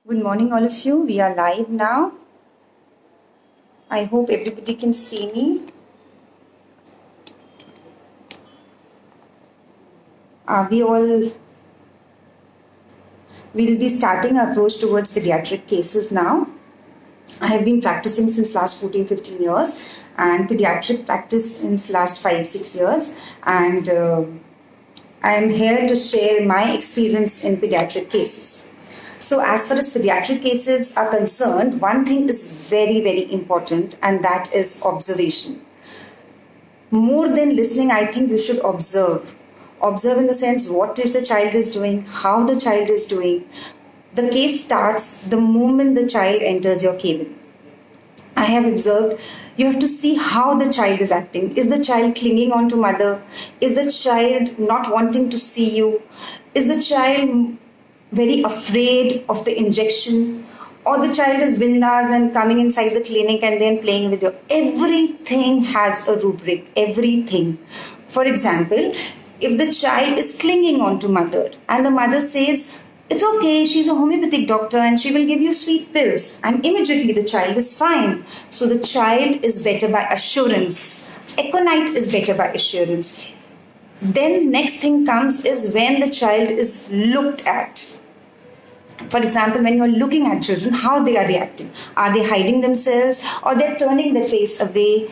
Good morning, all of you. We are live now. I hope everybody can see me. Are we all? We'll be starting our approach towards pediatric cases now. I have been practicing since last 14-15 years and pediatric practice since last 5-6 years. And I am here to share my experience in pediatric cases. So, as far as pediatric cases are concerned, one thing is very, very important, and that is observation. More than listening, I think you should observe. Observe in the sense what is the child is doing, how the child is doing. The case starts the moment the child enters your cabin. I have observed you have to see how the child is acting. Is the child clinging on to mother? Is the child not wanting to see you? Is the child very afraid of the injection? Or the child is bindas and coming inside the clinic and then playing with you. Everything has a rubric, everything. For example, if the child is clinging on to mother and the mother says, it's okay, she's a homeopathic doctor and she will give you sweet pills, and immediately the child is fine. So the child is better by assurance. Aconite is better by assurance. Then next thing comes is when the child is looked at. For example, when you're looking at children, how they are reacting. Are they hiding themselves or they're turning their face away?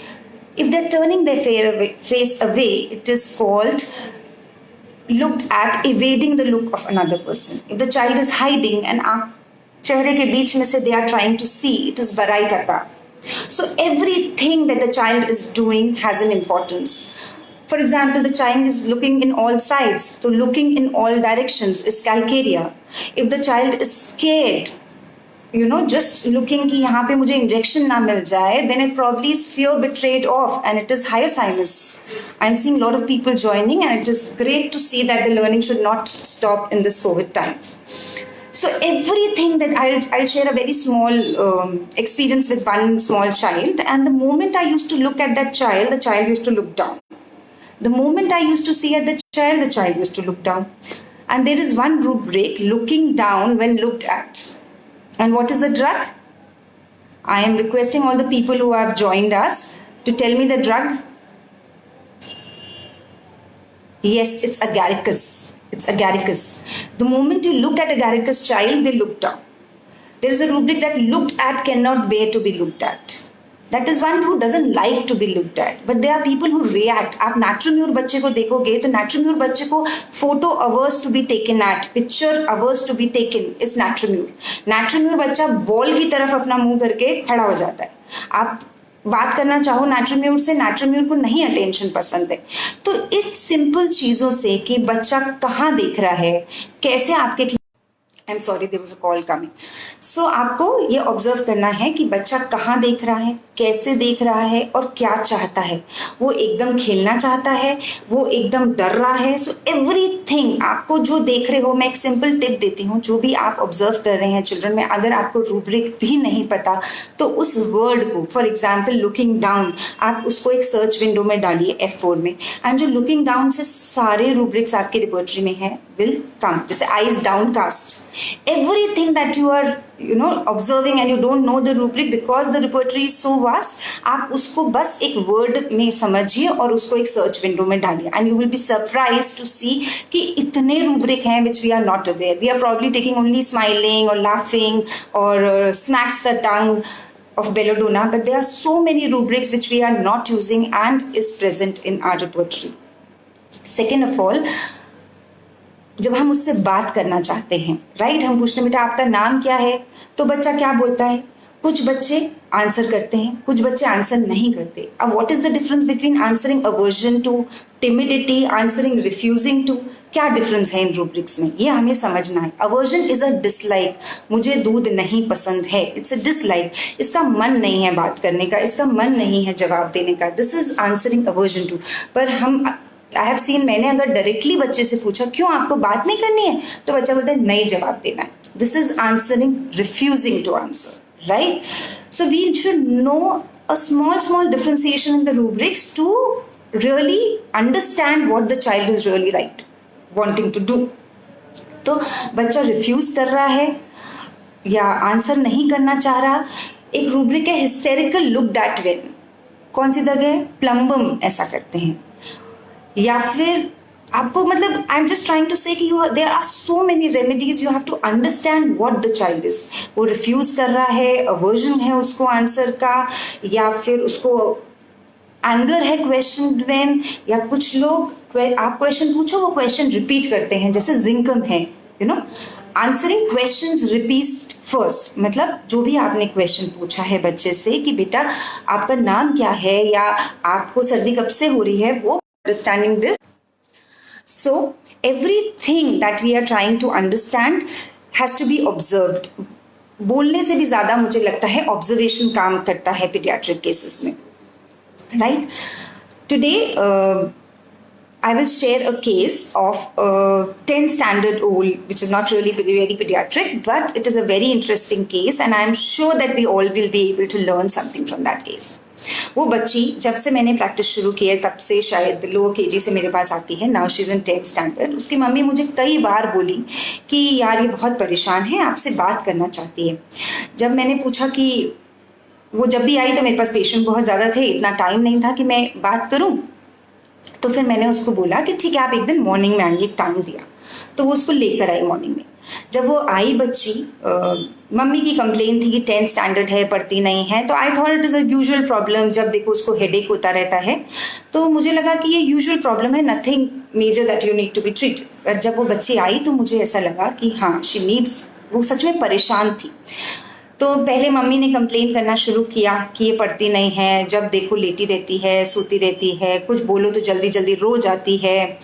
If they're turning their face away, it is called looked at, evading the look of another person. If the child is hiding and चेहरे के बीच में से they are trying to see, it is barai taka. So everything that the child is doing has an importance. For example, the child is looking in all sides. So looking in all directions is calcaria. If the child is scared, just looking कि यहाँ पे मुझे injection ना मिल जाए, then it probably is fear betrayed off and it is hyoscyamus. I'm seeing a lot of people joining and it is great to see that the learning should not stop in this COVID times. So everything that I'll share a very small experience with one small child, and the moment I used to look at that child, the child used to look down. The moment I used to see at the child used to look down. And there is one rubric, looking down when looked at. And what is the drug? I am requesting all the people who have joined us to tell me the drug. Yes, it's agaricus. It's agaricus. The moment you look at agaricus child, they look down. There is a rubric that looked at cannot bear to be looked at. That is one who doesn't like to be looked at. But there are people who react. आप natromure बच्चे को देखोगे तो natromure बच्चे को photo averse to be taken at, picture averse to be taken is natromure. Natromure बच्चा ball की तरफ अपना मुंह करके खड़ा हो जाता है. आप बात करना चाहो natromure से, natromure को नहीं attention पसंद है. तो इस सिंपल चीजों से कि बच्चा कहाँ देख रहा है, कैसे आपके I'm sorry, there was a call coming. So आपको ये ऑब्जर्व करना है कि बच्चा कहाँ देख रहा है, कैसे देख रहा है और क्या चाहता है. वो एकदम खेलना चाहता है, वो एकदम डर रहा है. सो एवरीथिंग आपको जो देख रहे हो, मैं एक सिंपल टिप देती हूँ. जो भी आप ऑब्जर्व कर रहे हैं चिल्ड्रन में, अगर आपको रूब्रिक भी नहीं पता तो उस वर्ड को, फॉर एग्जाम्पल लुकिंग डाउन, आप उसको एक सर्च विंडो में डालिए F4 में, एंड जो लुकिंग डाउन से सारे रूब्रिक्स आपके रिपोर्टरी में है will come. जैसे eyes downcast. Everything that you are observing and you don't know the rubric because the repertory is so vast, आप उसको बस एक वर्ड में समझिए और उसको एक सर्च विंडो में डालिए, and you will be surprised to see कि इतने rubric हैं which we are not aware. We are probably taking only smiling or laughing or smacks the tongue of belladonna, but there are so many rubrics which we are not using and is present in our repertory. Second of all, जब हम उससे बात करना चाहते हैं, right, हम पूछते हैं बेटा आपका नाम क्या है, तो बच्चा क्या बोलता है. कुछ बच्चे आंसर करते हैं, कुछ बच्चे आंसर नहीं करते. अब what is the difference between answering aversion to, timidity, answering refusing to, क्या डिफरेंस है इन रूब्रिक्स में, ये हमें समझना है. अवर्जन इज अ डिसलाइक, मुझे दूध नहीं पसंद है, इट्स अ डिसलाइक. इसका मन नहीं है बात करने का, इसका मन नहीं है जवाब देने का. This is answering aversion to. पर हम आई हैव सीन, मैंने अगर डायरेक्टली बच्चे से पूछा क्यों आपको बात नहीं करनी है, तो बच्चा बोलता है नहीं जवाब देना है. This is answering refusing to answer, right. So we should know a small differentiation in the rubrics to really understand what the child is really wanting to do. तो बच्चा रिफ्यूज कर रहा है, या आंसर नहीं करना चाह रहा, एक रूब्रिक है हिस्टेरिकल लुक्ड एट व्हेन, कौन सी जगह, प्लम्बम ऐसा करते हैं। या फिर आपको मतलब I am just trying to say कि there are so many remedies, you have to understand what the child is, वो रिफ्यूज कर रहा है, अवर्जन है उसको आंसर का, या फिर उसको एंगर है क्वेश्चन व्हेन, या कुछ लोग आप क्वेश्चन पूछो वो क्वेश्चन रिपीट करते हैं, जैसे जिंकम है, you know, answering questions repeat first, मतलब जो भी आपने क्वेश्चन पूछा है बच्चे से कि बेटा आपका नाम क्या है या आपको सर्दी कब से हो रही है, वो understanding this. So everything that we are trying to understand has to be observed. बोलने से भी ज्यादा मुझे लगता है ऑब्जर्वेशन काम करता है पीडियाट्रिक केसेस में, right. Today I will share a case of a 10th standard old, which is not really very pediatric, but it is a very interesting case and I am sure that we all will be able to learn something from that case. वो बच्ची जब से मैंने practice शुरू की है तब से शायद लोअर केजी से मेरे पास आती है, now she is in 10th standard. उसकी मम्मी मुझे कई बार बोली कि यार ये बहुत परेशान है, आपसे बात करना चाहती है। जब मैंने पूछा कि वो जब भी आई तो मेरे पास पेशेंट बहुत ज़्यादा थे, इतना टाइम नहीं था कि मैं बात करूं, तो फिर मैंने उसको बोला कि ठीक है आप एक दिन मॉर्निंग में आइए, टाइम दिया, तो वो उसको लेकर आई मॉर्निंग में। जब वो आई बच्ची, मम्मी की कंप्लेन थी कि 10th स्टैंडर्ड है, पढ़ती नहीं है, तो I thought it is a usual problem, जब देखो उसको हेडेक होता रहता है, तो मुझे लगा कि ये यूजुअल प्रॉब्लम है, nothing major that you need to be treated. पर जब वो बच्ची आई तो मुझे ऐसा लगा कि हाँ शी नीड्स, वो सच में परेशान थी। तो पहले मम्मी ने कंप्लेन करना शुरू किया कि ये पढ़ती नहीं है, जब देखो लेटी रहती है, सोती रहती है, कुछ बोलो तो जल्दी जल्दी रो जाती है।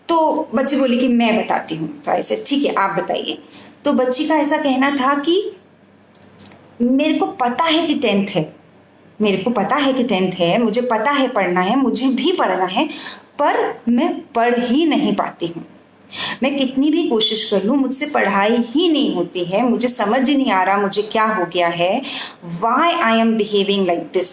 तो बच्ची बोली कि मैं बताती हूँ, तो ऐसे ठीक है आप बताइए। तो बच्ची का ऐसा कहना था कि मेरे को पता है कि 10th है, मेरे को पता है कि 10th है, मुझे पता है पढ़ना है, मुझे भी पढ़ना है, पर मैं पढ़ ही नहीं पाती हूँ। मैं कितनी भी कोशिश कर लूँ मुझसे पढ़ाई ही नहीं होती है, मुझे समझ ही नहीं आ रहा मुझे क्या हो गया है, why I am behaving like this.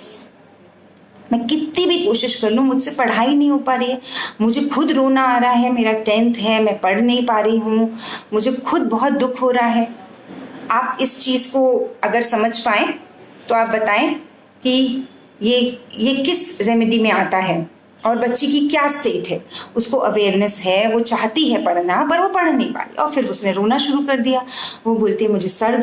मैं कितनी भी कोशिश कर लूँ मुझसे पढ़ाई नहीं हो पा रही है, मुझे खुद रोना आ रहा है, मेरा 10th है, मैं पढ़ नहीं पा रही हूँ, मुझे खुद बहुत दुख हो रहा है। आप इस चीज़ को अगर समझ पाएँ तो आप बताएं कि ये किस रेमेडी में आता है और बच्ची की क्या स्टेट है। उसको अवेयरनेस है, वो चाहती है पढ़ना पर वो पढ़ नहीं पा रही, और फिर उसने रोना शुरू कर दिया। वो बोलती है मुझे सर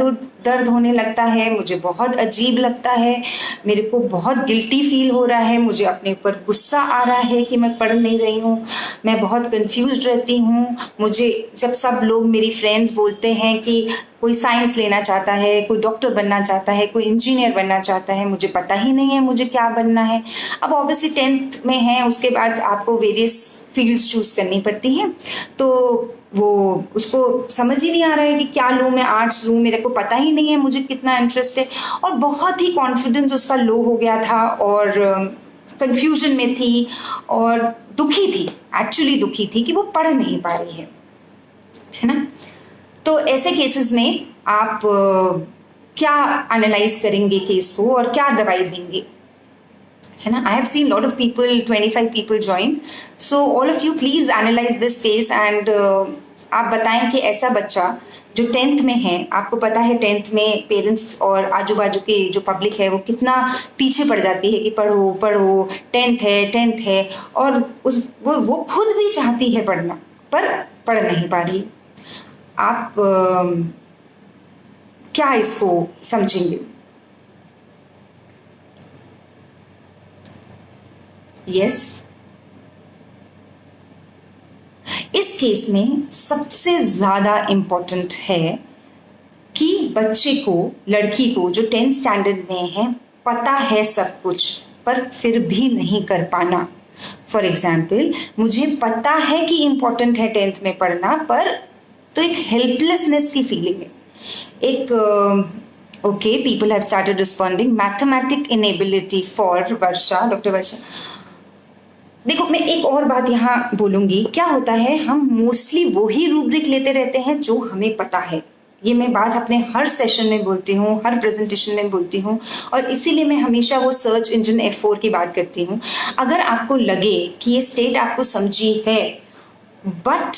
दर्द होने लगता है, मुझे बहुत अजीब लगता है, मेरे को बहुत गिल्टी फील हो रहा है, मुझे अपने ऊपर गुस्सा आ रहा है कि मैं पढ़ नहीं रही हूँ, मैं बहुत कंफ्यूज रहती हूँ। मुझे जब सब लोग मेरी फ्रेंड्स बोलते हैं कि कोई साइंस लेना चाहता है, कोई डॉक्टर बनना चाहता है, कोई इंजीनियर बनना चाहता है, मुझे पता ही नहीं है मुझे क्या बनना है। अब ऑब्वियसली 10th में है, उसके बाद आपको वेरियस फील्ड्स चूज करनी पड़ती हैं, तो वो उसको समझ ही नहीं आ रहा है कि क्या लूँ मैं, आर्ट्स लूँ, मेरे को पता ही नहीं है मुझे कितना इंटरेस्ट है, और बहुत ही कॉन्फिडेंस उसका लो हो गया था और कंफ्यूजन में थी और दुखी थी, एक्चुअली दुखी थी कि वो पढ़ नहीं पा रही है ना। तो ऐसे केसेस में आप क्या एनालाइज करेंगे केस को और क्या दवाई देंगे, है ना। I have seen lot of people, 25 people join, so all of you please analyse this case and आप बताएं कि ऐसा बच्चा जो 10th में है, आपको पता है 10th में पेरेंट्स और आजू बाजू की जो पब्लिक है वो कितना पीछे पड़ जाती है कि पढ़ो पढ़ो, 10th है, और वो खुद भी चाहती है पढ़ना पर पढ़ नहीं पा रही। आप क्या इसको समझेंगे? यस, इस केस में सबसे ज्यादा इंपॉर्टेंट है कि बच्चे को, लड़की को जो 10th स्टैंडर्ड में है, पता है सब कुछ पर फिर भी नहीं कर पाना। फॉर एग्जाम्पल, मुझे पता है कि इंपॉर्टेंट है 10th में पढ़ना, पर तो एक हेल्पलेसनेस की फीलिंग है, एक okay, people have started responding, mathematic inability for Varsha, doctor Varsha. देखो मैं एक और बात यहाँ बोलूंगी, क्या होता है हम मोस्टली वो ही रूब्रिक लेते रहते हैं जो हमें पता है। ये मैं बात अपने हर सेशन में बोलती हूँ, हर प्रेजेंटेशन में बोलती हूँ, और इसीलिए मैं हमेशा वो सर्च इंजन F4 की बात करती हूँ। अगर आपको लगे कि ये स्टेट आपको समझी है बट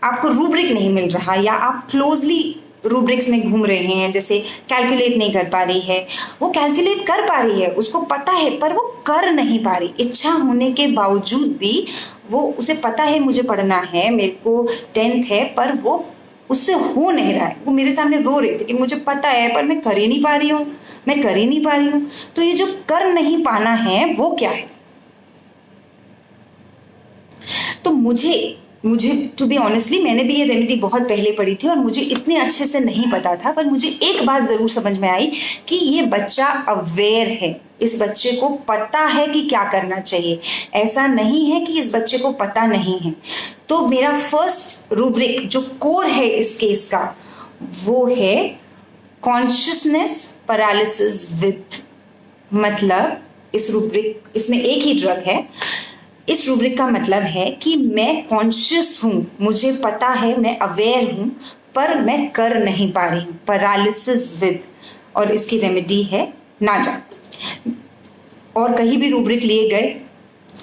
आपको रूब्रिक नहीं मिल रहा, या आप क्लोजली रूब्रिक्स में घूम रहे हैं, जैसे कैलकुलेट नहीं कर पा रही है, वो कैलकुलेट कर पा रही है, उसको पता है, पर वो कर नहीं पा रही। इच्छा होने के बावजूद भी वो, उसे पता है मुझे पढ़ना है, मेरे को 10th है, पर वो उससे हो नहीं रहा है। वो मेरे सामने रो रही थी कि मुझे पता है पर मैं कर ही नहीं पा रही हूँ, मैं कर ही नहीं पा रही हूँ। तो ये जो कर नहीं पाना है वो क्या है? तो मुझे टू बी ऑनेस्टली, मैंने भी ये रेमेडी बहुत पहले पढ़ी थी और मुझे इतने अच्छे से नहीं पता था, पर मुझे एक बात जरूर समझ में आई कि ये बच्चा अवेयर है, इस बच्चे को पता है कि क्या करना चाहिए। ऐसा नहीं है कि इस बच्चे को पता नहीं है। तो मेरा फर्स्ट रूब्रिक जो कोर है इस केस का, वो है कॉन्शियसनेस पैरालिसिस विथ। मतलब इस रूब्रिक, इसमें एक ही ड्रग है। इस रूब्रिक का मतलब है कि मैं कॉन्शियस हूं, मुझे पता है, मैं अवेयर हूं, पर मैं कर नहीं पा रही हूं, पैरालिसिस विद। और इसकी रेमेडी है नाजा। और कहीं भी रूब्रिक लिए गए,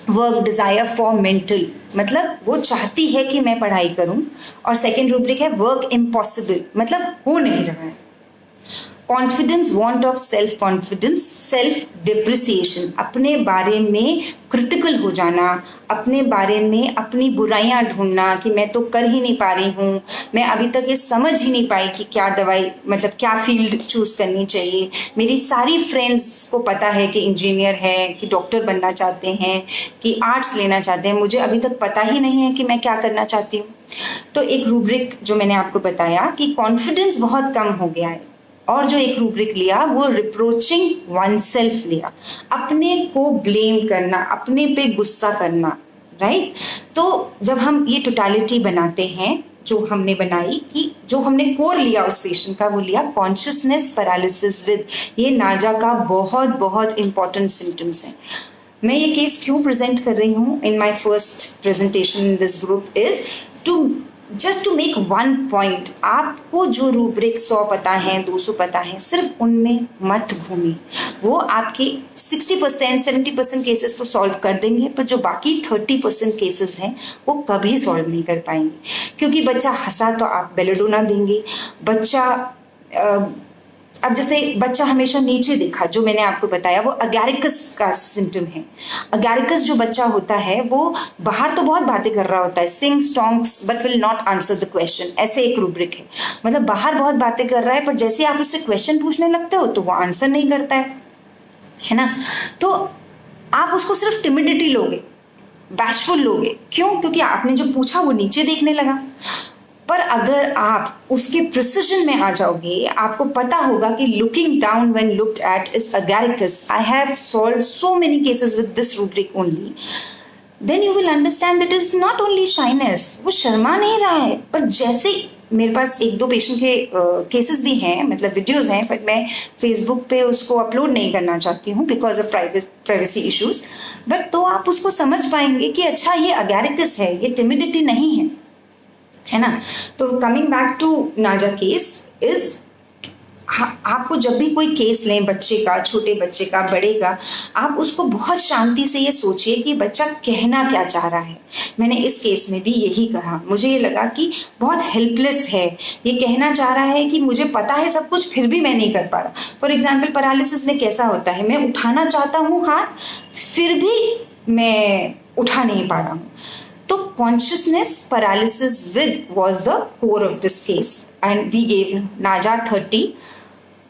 वर्क डिजायर फॉर मेंटल, मतलब वो चाहती है कि मैं पढ़ाई करूं। और सेकेंड रूब्रिक है वर्क इम्पॉसिबल, मतलब हो नहीं रहा है। Confidence, want of self confidence, self depreciation, अपने बारे में क्रिटिकल हो जाना, अपने बारे में अपनी बुराइयां ढूंढना कि मैं तो कर ही नहीं पा रही हूँ, मैं अभी तक ये समझ ही नहीं पाई कि क्या दवाई, मतलब क्या फील्ड चूज करनी चाहिए। मेरी सारी फ्रेंड्स को पता है कि इंजीनियर है, कि डॉक्टर बनना चाहते हैं, कि आर्ट्स लेना चाहते हैं, मुझे अभी तक पता ही नहीं है कि मैं क्या करना चाहती हूँ। तो एक रूब्रिक जो मैंने आपको बताया कि कॉन्फिडेंस बहुत कम हो गया है। और जो एक रूब्रिक लिया वो रिप्रोचिंग वन सेल्फ लिया, अपने को ब्लेम करना, अपने पे गुस्सा करना, राइट। तो जब हम ये टोटालिटी बनाते हैं जो हमने बनाई, कि जो हमने कोर लिया उस पेशेंट का, वो लिया कॉन्शियसनेस पैरालिसिस विद। ये नाजा का बहुत बहुत इंपॉर्टेंट सिम्टम्स हैं। मैं ये केस क्यों प्रेजेंट कर रही हूँ in my first presentation in this group is to just to make one point. आपको जो रूब्रिक 100 पता है, 200 पता है, सिर्फ उनमें मत घूमिए। वो आपके 60% 70% केसेस तो सॉल्व कर देंगे, पर जो बाकी 30% केसेस हैं वो कभी सॉल्व नहीं कर पाएंगे। क्योंकि बच्चा हंसा तो आप बेलेडोना देंगे, बच्चा अब जैसे बच्चा हमेशा नीचे देखा, जो मैंने आपको बताया, वो अगैरिकस का सिम्टम है। अगैरिकस जो बच्चा होता है वो बाहर तो बहुत बातें कर रहा होता है, sings tongs but will not answer the question, ऐसे एक रूब्रिक है। मतलब बाहर बहुत बातें कर रहा है, पर जैसे आप उससे क्वेश्चन पूछने लगते हो तो वो आंसर नहीं करता है ना। तो आप उसको सिर्फ टिमिडिटी लोगे, बैशफुल लोगे। क्यों? क्योंकि आपने जो पूछा वो नीचे देखने लगा। पर अगर आप उसके प्रिसिजन में आ जाओगे, आपको पता होगा कि looking down when looked at is agaricus, I have solved so many cases with this rubric only, then you will understand that is not only shyness. वो शर्मा नहीं रहा है, पर जैसे मेरे पास एक दो पेशेंट के केसेस भी हैं, मतलब वीडियोस हैं, बट मैं फेसबुक पे उसको अपलोड नहीं करना चाहती हूँ because of privacy issues. But तो आप उसको समझ पाएंगे कि अच्छा ये अगैरिकस है, ये टिमिडिटी नहीं है ना। तो कमिंग बैक टू नाजा केस इज, आपको जब भी कोई केस लें बच्चे का, छोटे बच्चे का, बड़े का, आप उसको बहुत शांति से ये सोचिए कि बच्चा कहना क्या चाह रहा है। मैंने इस केस में भी यही कहा, मुझे ये लगा कि बहुत हेल्पलेस है, ये कहना चाह रहा है कि मुझे पता है सब कुछ फिर भी मैं नहीं कर पा रहा। फॉर एग्जाम्पल पैरालिसिस में कैसा होता है, मैं उठाना चाहता हूँ हाथ, फिर भी मैं उठा नहीं पा रहा हूँ। तो consciousness paralysis with was the core of this case, and we gave Naja 30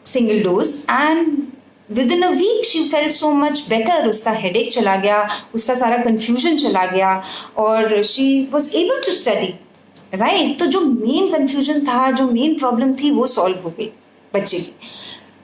single dose, and within a week she felt so much better. उसका headache चला गया, उसका सारा confusion चला गया, और she was able to study, right? तो जो main confusion था, जो main problem थी, वो solve हो गई बच्चे की।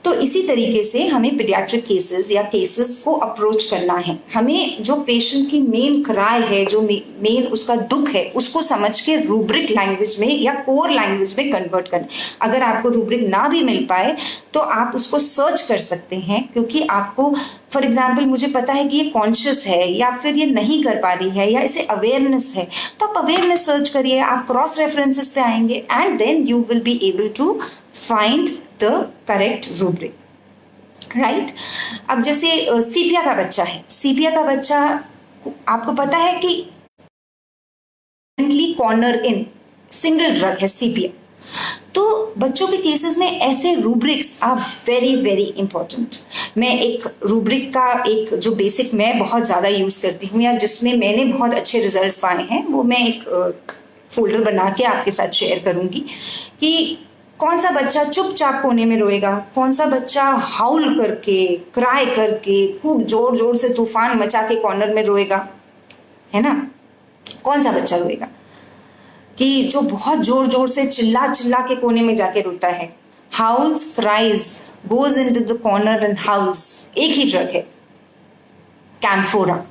तो इसी तरीके से हमें पीडियाट्रिक केसेस या केसेस को अप्रोच करना है। हमें जो पेशेंट की मेन क्राई है, जो मेन उसका दुख है, उसको समझ के रूब्रिक लैंग्वेज में या कोर लैंग्वेज में कन्वर्ट करना। अगर आपको रूब्रिक ना भी मिल पाए तो आप उसको सर्च कर सकते हैं, क्योंकि आपको फॉर एग्जाम्पल मुझे पता है कि ये कॉन्शियस है या फिर ये नहीं कर पा रही है या इसे अवेयरनेस है, तो आप अवेयरनेस सर्च करिए, आप क्रॉस रेफरेंसेस पे आएंगे, and then you will be able to find the correct rubric, right. अब जैसे सीपिया का बच्चा है, सीपिया का बच्चा आपको पता है कि कॉर्नर इन सिंगल ड्रग है सीपिया। तो बच्चों के केसेस में ऐसे rubrics are very very important. मैं एक रूब्रिक का एक जो बेसिक मैं बहुत ज़्यादा यूज़ करती हूँ या जिसमें मैंने बहुत अच्छे रिजल्ट्स पाए हैं, वो मैं एक फोल्डर बना के आपके साथ शेयर करूँगी कि कौन सा बच्चा चुपचाप कोने में रोएगा, कौन सा बच्चा हाउल करके, क्राई करके, खूब जोर जोर से तूफान मचा के कॉर्नर में रोएगा, है ना। कौन सा बच्चा रोएगा कि जो बहुत जोर जोर से चिल्ला चिल्ला के कोने में जाके रोता है। Howls, cries, goes into the corner and howls, एक ही ड्रग है, कैम्फोरा,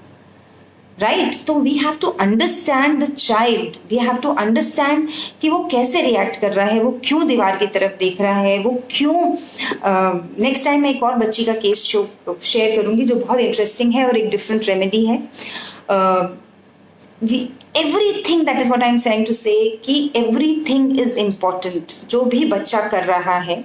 राइट। तो we have to understand the child, we have to understand कि वो कैसे रिएक्ट कर रहा है, वो क्यों दीवार की तरफ देख रहा है, वो क्यों। नेक्स्ट टाइम मैं एक और बच्ची का केस शेयर करूंगी जो बहुत इंटरेस्टिंग है और एक डिफरेंट रेमेडी है। everything, that is what I am saying to say कि everything is important। जो भी बच्चा कर रहा है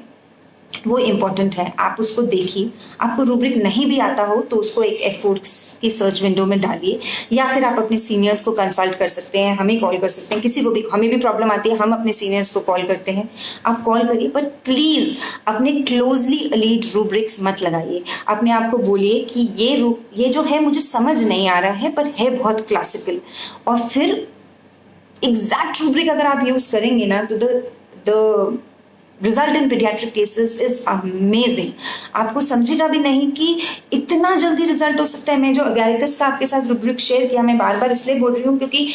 वो इम्पोर्टेंट है, आप उसको देखिए। आपको रूब्रिक नहीं भी आता हो तो उसको एक एफर्ट्स की सर्च विंडो में डालिए, या फिर आप अपने सीनियर्स को कंसल्ट कर सकते हैं, हमें कॉल कर सकते हैं, किसी को भी, हमें भी प्रॉब्लम आती है, हम अपने सीनियर्स को कॉल करते हैं, आप कॉल करिए। बट प्लीज़ अपने क्लोजली लीड रूब्रिक्स मत लगाइए। अपने आप को बोलिए कि ये जो है मुझे समझ नहीं आ रहा है पर है बहुत क्लासिकल, और फिर एग्जैक्ट रूब्रिक अगर आप यूज़ करेंगे ना तो the result in paediatric cases is amazing. आपको समझेगा भी नहीं कि इतना जल्दी रिजल्ट हो सकता है। मैं जो अगैरिकस का आपके साथ रूब्रिक शेयर किया, मैं बार बार इसलिए बोल रही हूँ क्योंकि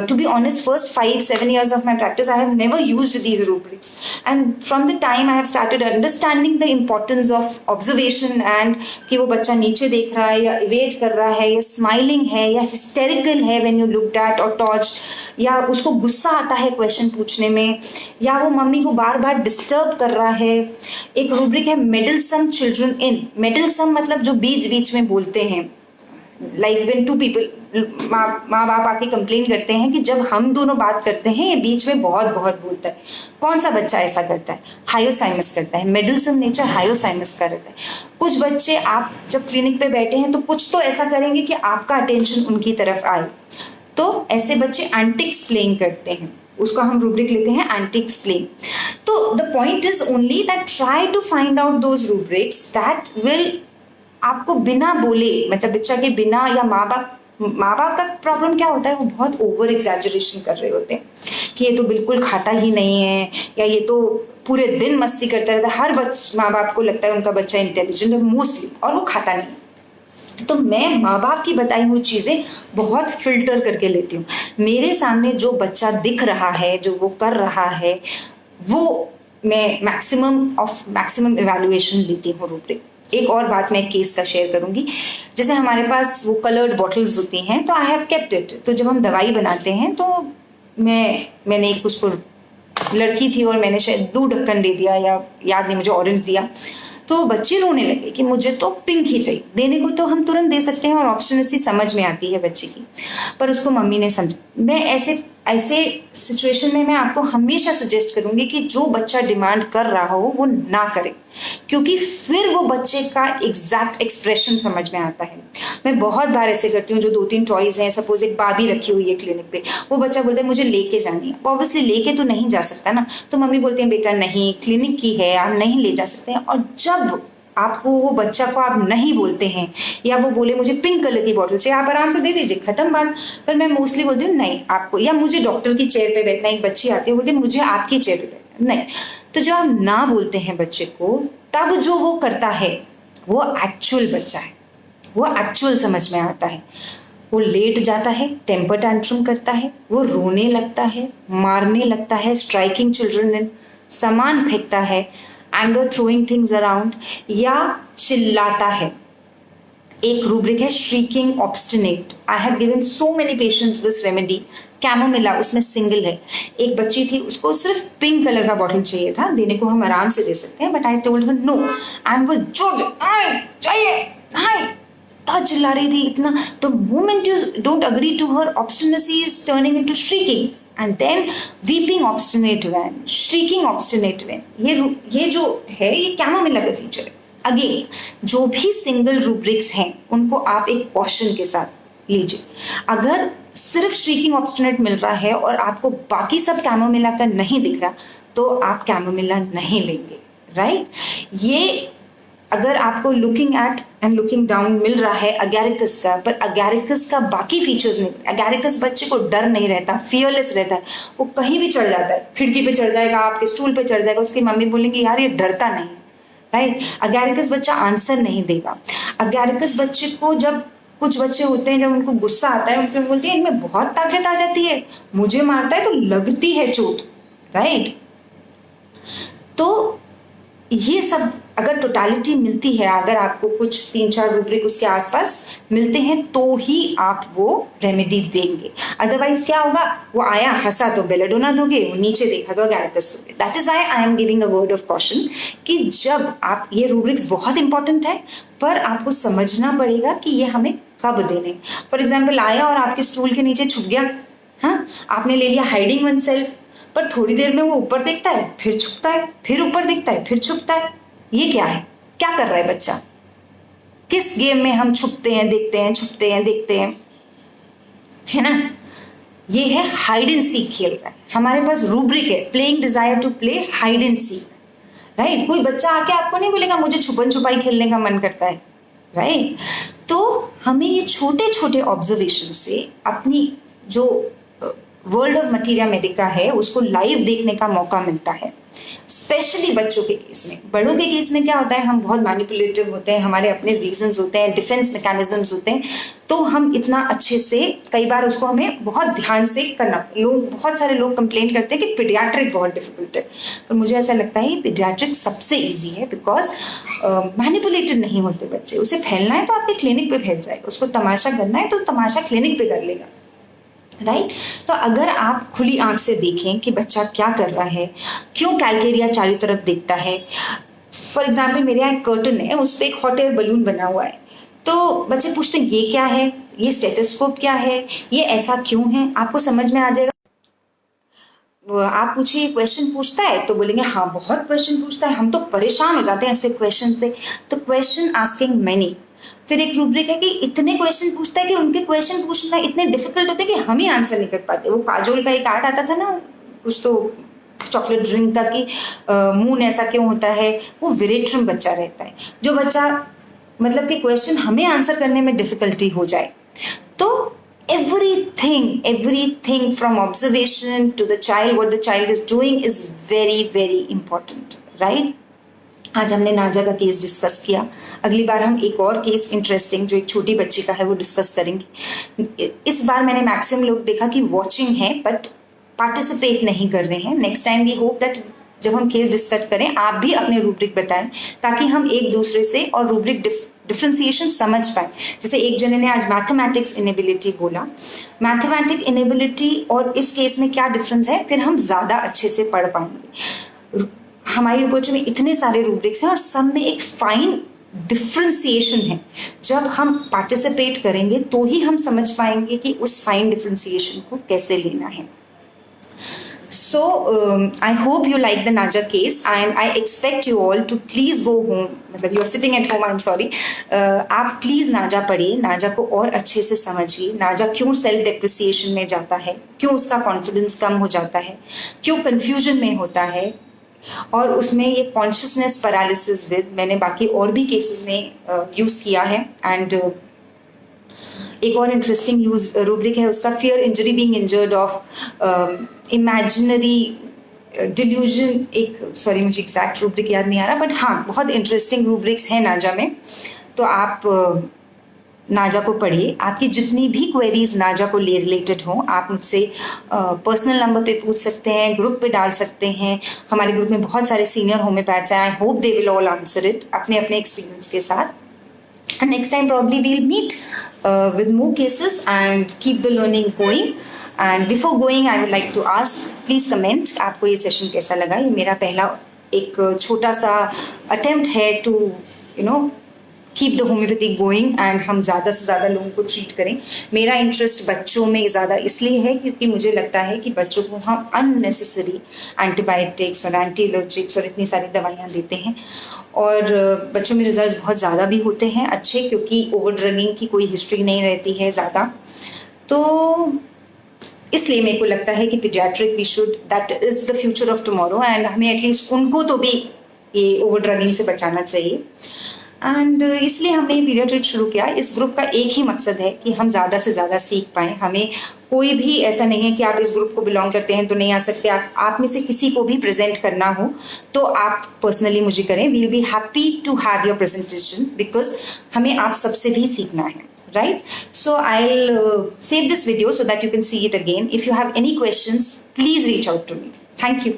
to be honest, first 5-7 years of my practice, I have never used these rubrics. And from the time I have started understanding the importance of observation and कि वो बच्चा नीचे देख रहा है या evade कर रहा है या smiling है या hysterical है when you looked at or touched, या उसको गुस्सा आता है क्वेश्चन पूछने में, या वो मम्मी को बार बार डिस्टर्ब कर रहा है। एक रूब्रिक है meddlesome children in। meddlesome मतलब जो बीच बीच में बोलते हैं, लाइक व्हेन टू पीपल, माँ बाप आके कंप्लेन करते हैं कि जब हम दोनों बात करते हैं ये बीच में बहुत बहुत बोलता है। कौन सा बच्चा ऐसा करता है? हायोसाइमस करता है। मेडलसन नेचर हायोसाइमस का रहता है। कुछ बच्चे आप जब क्लिनिक पे बैठे हैं तो कुछ तो ऐसा करेंगे कि आपका अटेंशन उनकी तरफ आए, तो ऐसे बच्चे एंटिक्स प्लेइंग करते हैं, उसको हम रूब्रिक लेते हैं एंटिक्स प्लेइंग। तो the point is only that try to find out those rubrics that will आपको बिना बोले, मतलब बच्चा के बिना, या माँ बाप का प्रॉब्लम क्या होता है, वो बहुत ओवर एग्जैजरेशन कर रहे होते हैं कि ये तो बिल्कुल खाता ही नहीं है, या ये तो पूरे दिन मस्ती करता रहता है। हर माँ बाप को लगता है उनका बच्चा इंटेलिजेंट है मोस्टली, और वो खाता नहीं। तो मैं माँ बाप की बताई हुई चीज़ें बहुत फिल्टर करके लेती हूँ। मेरे सामने जो बच्चा दिख रहा है, जो वो कर रहा है, वो मैं मैक्सिमम इवैल्यूएशन लेती हूँ रूब्रिक। एक और बात मैं केस का शेयर करूंगी। जैसे हमारे पास वो कलर्ड बॉटल्स होती हैं, तो आई हैव केप्ट इट। तो जब हम दवाई बनाते हैं तो मैंने एक उसको, लड़की थी और मैंने शायद ब्लू ढक्कन दे दिया या याद नहीं मुझे, ऑरेंज दिया, तो बच्चे रोने लगे कि मुझे तो पिंक ही चाहिए। देने को तो हम तुरंत दे सकते हैं और ऑब्स्टिनेसी समझ में आती है बच्चे की, पर उसको मम्मी ने समझा। मैं ऐसे सिचुएशन में मैं आपको हमेशा सजेस्ट करूंगी कि जो बच्चा डिमांड कर रहा हो वो ना करे, क्योंकि फिर वो बच्चे का एग्जैक्ट एक्सप्रेशन समझ में आता है। मैं बहुत बार ऐसे करती हूँ, जो 2-3 टॉयज हैं, सपोज एक बाबी रखी हुई है क्लिनिक पे, वो बच्चा बोलता है मुझे लेके जानी है। ऑब्वियसली लेके तो नहीं जा सकता ना, तो मम्मी बोलती है बेटा नहीं, क्लिनिक की है, आप नहीं ले जा सकते हैं। और जब आपको वो बच्चा को आप नहीं बोलते हैं, या वो बोले मुझे पिंक कलर की बॉटल चाहिए, आप आराम से दे दीजिए, खत्म बात। पर मैं मोस्टली बोलती हूँ नहीं आपको, या मुझे डॉक्टर की चेयर पे बैठना। एक बच्ची आती है बोलती है मुझे आपकी चेयर पे बैठना, नहीं। तो जब आप ना बोलते हैं बच्चे को, तब जो वो करता है वो एक्चुअल बच्चा है, वो एक्चुअल समझ में आता है। वो लेट जाता है, टेम्पर टैंट्रम करता है, वो रोने लगता है, मारने लगता है, स्ट्राइकिंग चिल्ड्रन, सामान फेंकता है, एंगर थ्रोइंग थिंग्स अराउंड, या चिल्लाता है। एक रूब्रिक है shrieking obstinate. I have given so many patients this remedy, chamomilla, उसमें सिंगल है। एक बच्ची थी, उसको सिर्फ पिंक कलर का बॉटल चाहिए था, देने को हम आराम से दे सकते हैं, but I told her no, and वो जोर चाहिए नहीं, इतना चिल्ला रही थी, इतना। तो moment you don't agree to her, obstinacy is turning into shrieking, and then weeping obstinate one, shrieking obstinate one. ये जो है ये कैमोमिला का फीचर है। अगेन जो भी सिंगल रूब्रिक्स हैं उनको आप एक कॉशन के साथ लीजिए। अगर सिर्फ स्ट्रीकिंग ऑब्स्टिनेट मिल रहा है और आपको बाकी सब कैमोमिला का नहीं दिख रहा, तो आप कैमोमिला नहीं लेंगे, राइट। ये अगर आपको looking at and looking down मिल रहा है अगैरिकस का, पर अगैरिकस का बाकी फीचर्स नहीं, अगैरिकस बच्चे को डर नहीं रहता, फियरलेस रहता है, वो कहीं भी चढ़ जाता है, खिड़की पे चढ़ जाएगा, आपके स्टूल पे चढ़ जाएगा, उसकी मम्मी बोलेंगे यार ये डरता नहीं, राइट। अगैरिकस बच्चा आंसर नहीं देगा। अगैरिकस बच्चे को, जब कुछ बच्चे होते हैं जब उनको गुस्सा आता है, उनको बोलती है इनमें बहुत ताकत आ जाती है, मुझे मारता है तो लगती है चोट, राइट। तो ये सब अगर टोटालिटी मिलती है, अगर आपको कुछ 3-4 रूब्रिक उसके आसपास मिलते हैं, तो ही आप वो रेमेडी देंगे। अदरवाइज क्या होगा, वो आया हंसा तो बेलेडोना दोगे, वो नीचे देखा तो अगैरिकस दोगे। That is why I am giving a word of caution कि जब आप, ये रूब्रिक्स बहुत इंपॉर्टेंट है, पर आपको समझना पड़ेगा कि ये हमें कब देने। फॉर एग्जाम्पल आया और आपके स्टूल के नीचे छुप गया, हाँ, आपने ले लिया हाइडिंग वन सेल्फ, पर थोड़ी देर में वो ऊपर देखता है, फिर छुपता है, फिर ऊपर देखता है, फिर छुपता है। ये क्या है, क्या कर रहा है बच्चा? किस गेम में हम छुपते हैं, देखते हैं, छुपते हैं, देखते हैं, है ना? ये है हाइड एंड सीक खेल रहा है। हमारे पास रूब्रिक है, playing desire to play hide and seek, right. कोई बच्चा आके आपको नहीं बोलेगा मुझे छुपन छुपाई खेलने का मन करता है, राइट। तो हमें ये छोटे छोटे ऑब्जर्वेशन से अपनी जो वर्ल्ड ऑफ मटीरिया मेडिका है उसको लाइव देखने का मौका मिलता है, स्पेशली बच्चों के केस में। बड़ों के केस में क्या होता है, हम बहुत मैनिपुलेटिव होते हैं, हमारे अपने रीजंस होते हैं, डिफेंस मैकेनिज्म्स होते हैं, तो हम इतना अच्छे से, कई बार उसको हमें बहुत ध्यान से करना। बहुत सारे लोग कंप्लेंट करते हैं कि पीडियाट्रिक बहुत डिफिकल्ट है, पर मुझे ऐसा लगता है पीडियाट्रिक सबसे ईजी है, बिकॉज मैनिपुलेटेड नहीं होते बच्चे। उसे फैलना है तो आपके क्लिनिक पे फैल जाएगा, उसको तमाशा करना है तो तमाशा क्लिनिक पे कर लेगा, राइट। तो अगर आप खुली आंख से देखें कि बच्चा क्या कर रहा है, क्यों कैलकेरिया चारों तरफ देखता है। फॉर एग्जाम्पल मेरे यहाँ एक कर्टन है, उस पर एक हॉट एयर बलून बना हुआ है, तो बच्चे पूछते हैं ये क्या है, ये स्टेथोस्कोप क्या है, ये ऐसा क्यों है, आपको समझ में आ जाएगा। आप पूछिए ये क्वेश्चन पूछता है, तो बोलेंगे हाँ बहुत क्वेश्चन पूछता है, हम तो परेशान हो जाते हैं इसके क्वेश्चन से। तो क्वेश्चन आस्किंग मैनी। फिर एक रूब्रिक है कि इतने क्वेश्चन पूछता है कि उनके क्वेश्चन पूछना इतने डिफिकल्ट होते हैं कि हम ही आंसर नहीं कर पाते। वो काजोल का एक आर्ट आता था ना, कुछ तो चॉकलेट ड्रिंक का, कि मून ऐसा क्यों होता है, वो विरेट्रम बच्चा रहता है, जो बच्चा मतलब कि क्वेश्चन हमें आंसर करने में डिफिकल्टी हो जाए। तो everything from observation to the child, what the child is doing is very important, right? आज हमने नाजा का केस डिस्कस किया, अगली बार हम एक और केस इंटरेस्टिंग जो एक छोटी बच्ची का है वो डिस्कस करेंगे। इस बार मैंने मैक्सिमम लोग देखा कि वॉचिंग है बट पार्टिसिपेट नहीं कर रहे हैं। Next time we hope that जब हम केस डिस्कस करें आप भी अपने रूब्रिक बताएं, ताकि हम एक दूसरे से और रूब्रिक डिफ्रेंसिएशन समझ पाए। जैसे एक जने ने आज मैथमेटिक्स इनेबिलिटी बोला, मैथमेटिक इनेबिलिटी और इस केस में क्या डिफरेंस है, फिर हम ज़्यादा अच्छे से पढ़ पाएंगे। हमारी रिपोर्ट में इतने सारे रूब्रिक्स हैं और सब में एक फाइन डिफ्रेंसिएशन है। जब हम पार्टिसिपेट करेंगे तो ही हम समझ पाएंगे कि उस फाइन डिफ्रेंसिएशन को कैसे लेना है। So I hope you like the Naja case and I expect you all to please go home, मतलब you are sitting at home, I'm sorry, आप प्लीज़ नाजा पढ़िए, नाजा को और अच्छे से समझिए। नाजा क्यों सेल्फ डेप्रिसिएशन में जाता है, क्यों उसका कॉन्फिडेंस कम हो जाता है, क्यों कन्फ्यूजन में होता है, और उसमें ये कॉन्शियसनेस पैरालिसिस विद, मैंने बाकी और भी केसेस में यूज़ किया है। एंड एक और इंटरेस्टिंग यूज रूब्रिक है उसका, fear injury being injured of imaginary delusion. एक सॉरी मुझे एग्जैक्ट रूब्रिक याद नहीं आ रहा, बट हाँ बहुत इंटरेस्टिंग रूब्रिक्स हैं नाजा में, तो आप नाजा को पढ़िए। आपकी जितनी भी क्वेरीज नाजा को रिलेटेड हों आप मुझसे पर्सनल नंबर पे पूछ सकते हैं, ग्रुप पे डाल सकते हैं। हमारे ग्रुप में बहुत सारे सीनियर होम्योपैथ्स हैं, I hope they will all answer it अपने अपने एक्सपीरियंस के साथ। And next time probably we'll meet with more cases and keep the learning going. And before going I would like to ask, please comment आपको ये session कैसा लगा। ये मेरा पहला एक छोटा सा अटेम्प्ट है to keep the homoeopathy going and हम ज़्यादा से ज़्यादा लोगों को ट्रीट करें। मेरा इंटरेस्ट बच्चों में ज़्यादा इसलिए है क्योंकि मुझे लगता है कि बच्चों को हम अननेसेसरी एंटीबायोटिक्स और एंटीएलर्जिक्स और इतनी सारी दवाइयाँ देते हैं, और बच्चों में रिजल्ट बहुत ज़्यादा भी होते हैं अच्छे, क्योंकि ओवर ड्रगिंग की कोई हिस्ट्री नहीं रहती है ज़्यादा। तो इसलिए मेरे को लगता है कि paediatric we should, that is the future of tomorrow, and हमें एटलीस्ट उनको तो भी ये ओवर ड्रगिंग से बचाना चाहिए। एंड इसलिए हमने ये पीडियाट्रिक शुरू किया। इस ग्रुप का एक ही मकसद है कि हम ज़्यादा से ज़्यादा सीख पाएँ। हमें कोई भी ऐसा नहीं है कि आप इस ग्रुप को बिलोंग करते हैं तो नहीं आ सकते। आप में से किसी को भी प्रेजेंट करना हो तो आप पर्सनली मुझे करें। We will be happy to have your presentation, because हमें आप सबसे भी सीखना है, right? So I'll save this video so that you can see it again. If you have any questions, please reach out to me. Thank you.